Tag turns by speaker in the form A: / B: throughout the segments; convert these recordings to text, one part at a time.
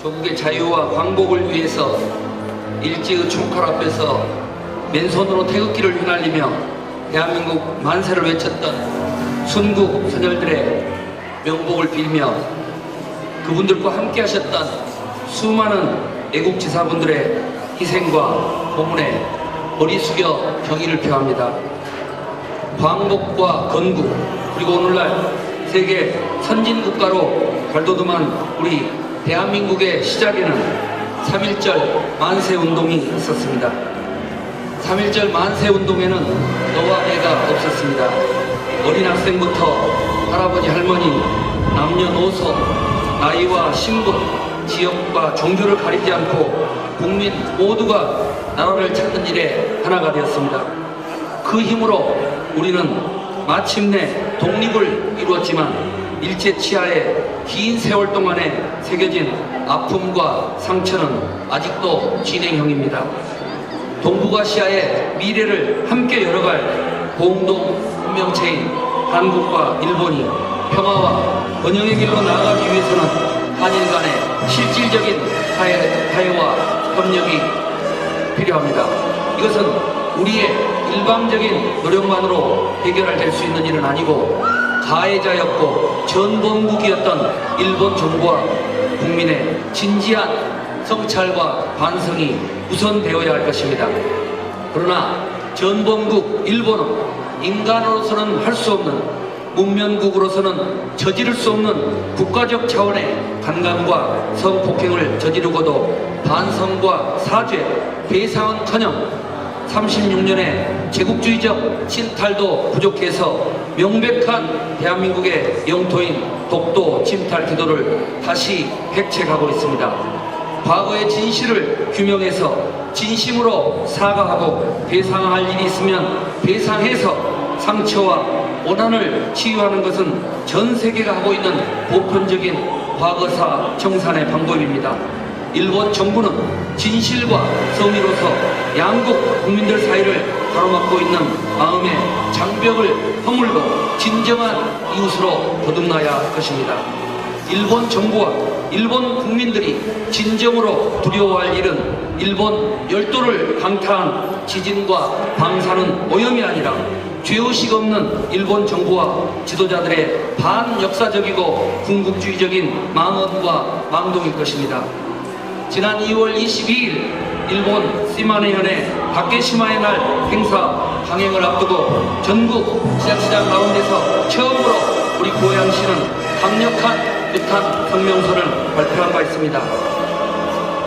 A: 조국의 자유와 광복을 위해서 일제의 총칼 앞에서 맨손으로 태극기를 휘날리며 대한민국 만세를 외쳤던 순국 선열들의 명복을 빌며 그분들과 함께 하셨던 수많은 애국지사분들의 희생과 고문에 머리 숙여 경의를 표합니다. 광복과 건국, 그리고 오늘날 세계 선진국가로 발돋움한 우리 대한민국의 시작에는 3.1절 만세운동이 있었습니다. 3.1절 만세운동에는 너와 내가 없었습니다. 어린 학생부터 할아버지, 할머니, 남녀노소, 나이와 신분, 지역과 종교를 가리지 않고 국민 모두가 나라를 찾는 일에 하나가 되었습니다. 그 힘으로 우리는 마침내 독립을 이루었지만 일제 치하의 긴 세월 동안에 새겨진 아픔과 상처는 아직도 진행형입니다. 동북아시아의 미래를 함께 열어갈 공동 운명체인 한국과 일본이 평화와 번영의 길로 나아가기 위해서는 한일 간의 실질적인 타협과 협력이 필요합니다. 이것은 우리의 일방적인 노력만으로 해결될 수 있는 일은 아니고 가해자였고 전범국이었던 일본 정부와 국민의 진지한 성찰과 반성이 우선되어야 할 것입니다. 그러나 전범국 일본은 인간으로서는 할 수 없는, 문명국으로서는 저지를 수 없는 국가적 차원의 간감과 성폭행을 저지르고도 반성과 사죄, 배상은커녕 36년의 제국주의적 침탈도 부족해서 명백한 대한민국의 영토인 독도 침탈 기도를 다시 획책하고 있습니다. 과거의 진실을 규명해서 진심으로 사과하고 배상할 일이 있으면 배상해서 상처와 원한을 치유하는 것은 전 세계가 하고 있는 보편적인 과거사 청산의 방법입니다. 일본 정부는 진실과 성의로서 양국 국민들 사이를 가로막고 있는 마음의 장벽을 허물고 진정한 이웃으로 거듭나야 할 것입니다. 일본 정부와 일본 국민들이 진정으로 두려워할 일은 일본 열도를 강타한 지진과 방사능 오염이 아니라 죄의식 없는 일본 정부와 지도자들의 반역사적이고 군국주의적인 망언과 망동일 것입니다. 지난 2월 22일 일본 시마네현의 다케시마의 날 행사 강행을 앞두고 전국 지자체장 가운데서 처음으로 우리 고양시는 강력한 규탄 성명서를 발표한 바 있습니다.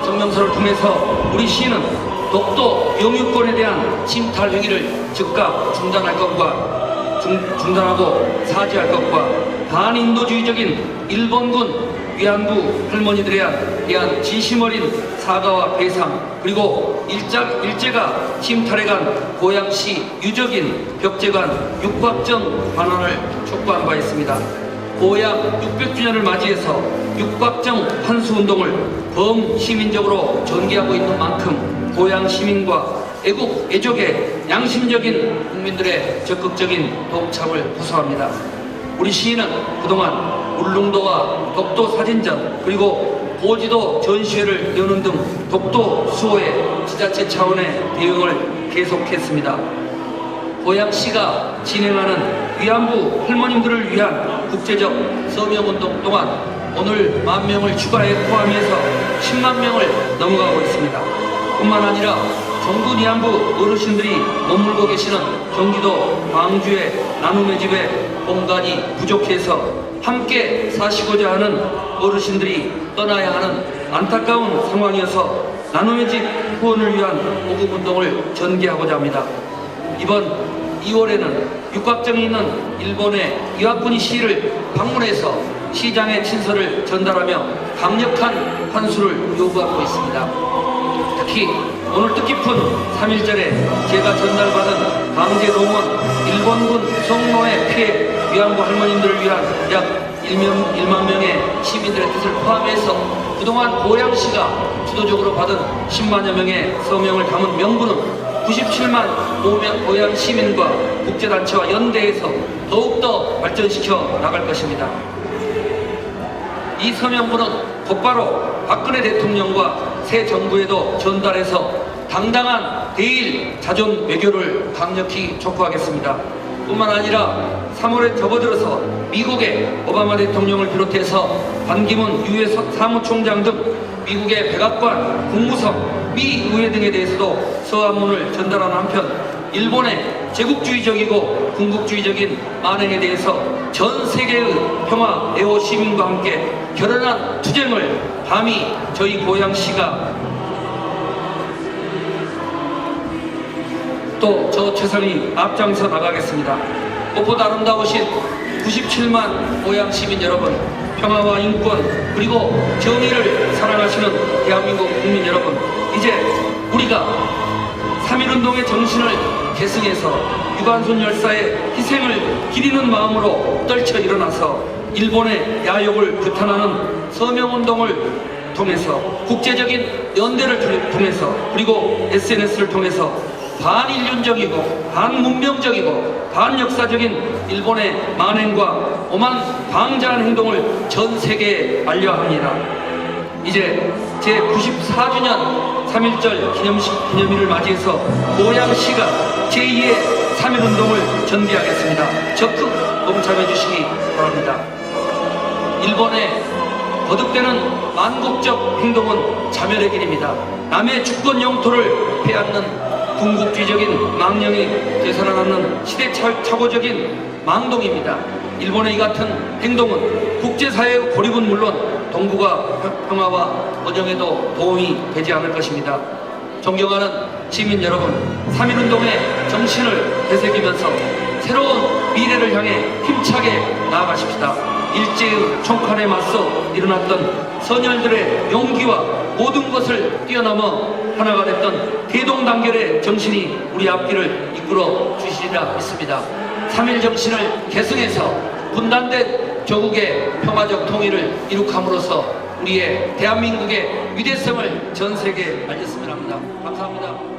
A: 성명서를 통해서 우리 시는 독도 영유권에 대한 침탈 행위를 즉각 중단할 것과 중단하고 사죄할 것과 반인도주의적인 일본군 위안부 할머니들에 대한 진심 어린 사과와 배상, 그리고 일제가 침탈해간 고양시 유적인 벽제관 육박정 반환을 촉구한 바 있습니다. 고양 600주년을 맞이해서 육박정 환수운동을 범시민적으로 전개하고 있는 만큼 고양 시민과 애국, 애족의 양심적인 국민들의 적극적인 동참을 호소합니다. 우리 시인은 그동안 울릉도와 독도 사진전, 그리고 고지도 전시회를 여는 등 독도 수호의 지자체 차원의 대응을 계속했습니다. 고양시가 진행하는 위안부 할머님들을 위한 국제적 서명운동 또한 오늘 10,000명을 추가해 포함해서 10만 명을 넘어가고 있습니다. 뿐만 아니라 정부 위안부 어르신들이 머물고 계시는 경기도 광주의 나눔의 집에 공간이 부족해서 함께 사시고자 하는 어르신들이 떠나야 하는 안타까운 상황이어서 나눔의 집 후원을 위한 보급운동을 전개하고자 합니다. 이번 2월에는 육각정에 있는 일본의 이와쿠니 시를 방문해서 시장의 친서를 전달하며 강력한 환수를 요구하고 있습니다. 특히 오늘 뜻깊은 3.1절에 제가 전달받은 강제 동원 일본군 성노예 피해 위안부 할머님들을 위한 약 1만 명의 시민들의 뜻을 포함해서 그동안 고양시가 주도적으로 받은 10만여 명의 서명을 담은 명부는 97만 고양 시민과 국제단체와 연대해서 더욱더 발전시켜 나갈 것입니다. 이 서명부는 곧바로 박근혜 대통령과 새 정부에도 전달해서 당당한 대일 자존 외교를 강력히 촉구하겠습니다. 뿐만 아니라 3월에 접어들어서 미국의 오바마 대통령을 비롯해서 반기문 유엔 사무총장 등 미국의 백악관, 국무성, 미 의회 등에 대해서도 서한문을 전달하는 한편 일본의 제국주의적이고 군국주의적인 만행에 대해서 전 세계의 평화 애호 시민과 함께 결연한 투쟁을 감히 저희 고양시가 또 저 최선이 앞장서 나가겠습니다. 무엇보다 아름다우신 97만 고양 시민 여러분, 평화와 인권 그리고 정의를 사랑하시는 대한민국 국민 여러분, 이제 우리가 3.1운동의 정신을 계승해서 유관순 열사의 희생을 기리는 마음으로 떨쳐 일어나서 일본의 야욕을 규탄하는 서명운동을 통해서 국제적인 연대를 통해서 그리고 SNS를 통해서 반인륜적이고 반문명적이고 반역사적인 일본의 만행과 오만 방자한 행동을 전 세계에 알려야 합니다. 이제 제94주년 3.1절 기념일을 맞이해서 고양시가 제2의 3.1운동을 전개하겠습니다. 적극 동참해 주시기 바랍니다. 일본의 거듭되는 만국적 행동은 자멸의 길입니다. 남의 주권 영토를 빼앗는 군국주의적인 망령이 되살아나는 시대착오적인 망동입니다. 일본의 이 같은 행동은 국제사회의 고립은 물론 동북아 평화와 번영에도 도움이 되지 않을 것입니다. 존경하는 시민 여러분, 3.1운동의 정신을 되새기면서 새로운 미래를 향해 힘차게 나아가십시다. 일제의 총칼에 맞서 일어났던 선열들의 용기와 모든 것을 뛰어넘어 하나가 됐던 대동단결의 정신이 우리 앞길을 이끌어 주시리라 믿습니다. 3.1 정신을 계승해서 분단된 조국의 평화적 통일을 이룩함으로써 우리의 대한민국의 위대성을 전 세계에 알렸으면 합니다. 감사합니다.